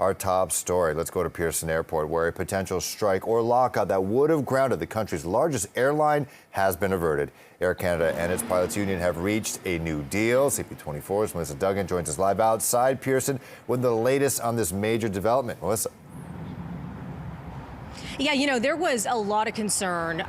our top story. Let's go to Pearson Airport, where a potential strike or lockout that would have grounded the country's largest airline has been averted. Air Canada and its pilots union have reached a new deal. CP24's Melissa Duggan joins us live outside Pearson with the latest on this major development. Melissa. Yeah, you know, there was a lot of concern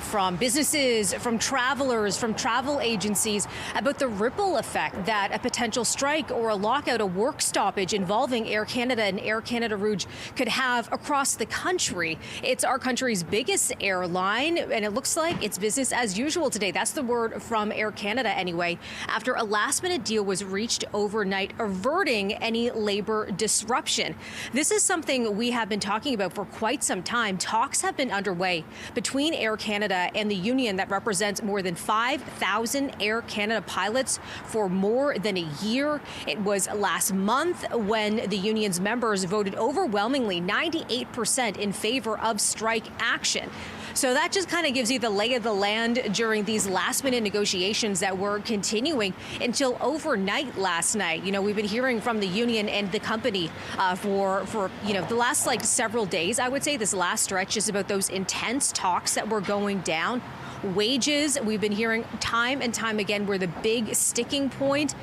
from businesses, from travelers, from travel agencies about the ripple effect that a potential strike or a lockout, a work stoppage involving Air Canada and Air Canada Rouge could have across the country. It's our country's biggest airline, and it looks like it's business as usual today. That's the word from Air Canada anyway, after a last-minute deal was reached overnight, averting any labor disruption. This is something we have been talking about for quite some time. Talks have been underway between Air Canada and the union that represents more than 5,000 Air Canada pilots for more than a year. It was last month when the union's members voted overwhelmingly 98% in favor of strike action. So that just kind of gives you the lay of the land during these last-minute negotiations that were continuing until overnight last night. You know, we've been hearing from the union and the company for the last several days, I would say, this last stretch is about those intense talks that were going down. Wages, we've been hearing time and time again, were the big sticking point.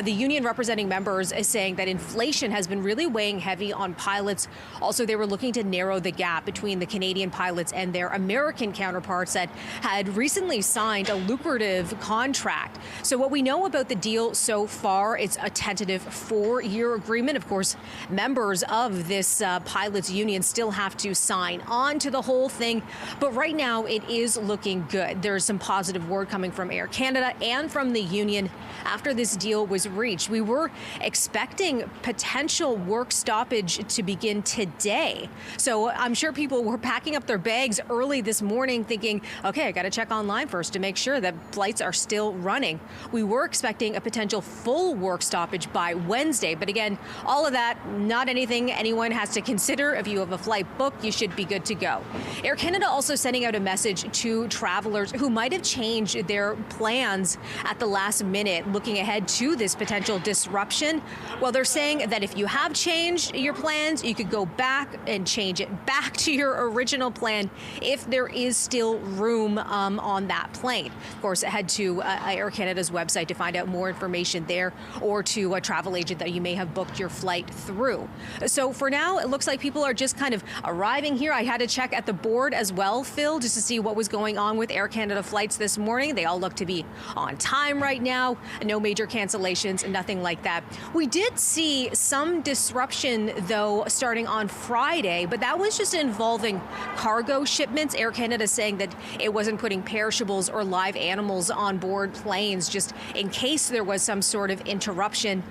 The union representing members is saying that inflation has been really weighing heavy on pilots. Also, they were looking to narrow the gap between the Canadian pilots and their American counterparts that had recently signed a lucrative contract. So what we know about the deal so far, it's a tentative 4-year agreement. Of course, members of this pilots union still have to sign on to the whole thing. But right now, it is looking good. There's some positive word coming from Air Canada and from the union after this deal was reached. We were expecting potential work stoppage to begin today. So I'm sure people were packing up their bags early this morning thinking, okay, I got to check online first to make sure that flights are still running. We were expecting a potential full work stoppage by Wednesday. But again, all of that, not anything anyone has to consider. If you have a flight booked, you should be good to go. Air Canada also sending out a message to travelers who might have changed their plans at the last minute, looking ahead to this potential disruption. Well, they're saying that if you have changed your plans, you could go back and change it back to your original plan if there is still room on that plane. Of course, head to Air Canada's website to find out more information there, or to a travel agent that you may have booked your flight through. So for now, it looks like people are just kind of arriving here. I had to check at the board as well, Phil, just to see what was going on with Air Canada flights this morning. They all look to be on time right now. No major cancellations, nothing like that. We did see some disruption, though, starting on Friday, but that was just involving cargo shipments. Air Canada saying that it wasn't putting perishables or live animals on board planes, just in case there was some sort of interruption.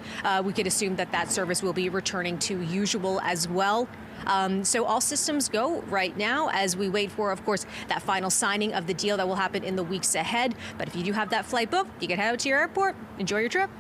We could assume that that service will be returning to usual as well. So all systems go right now as we wait for, of course, that final signing of the deal that will happen in the weeks ahead. But if you do have that flight booked, you can head out to your airport. Enjoy your trip.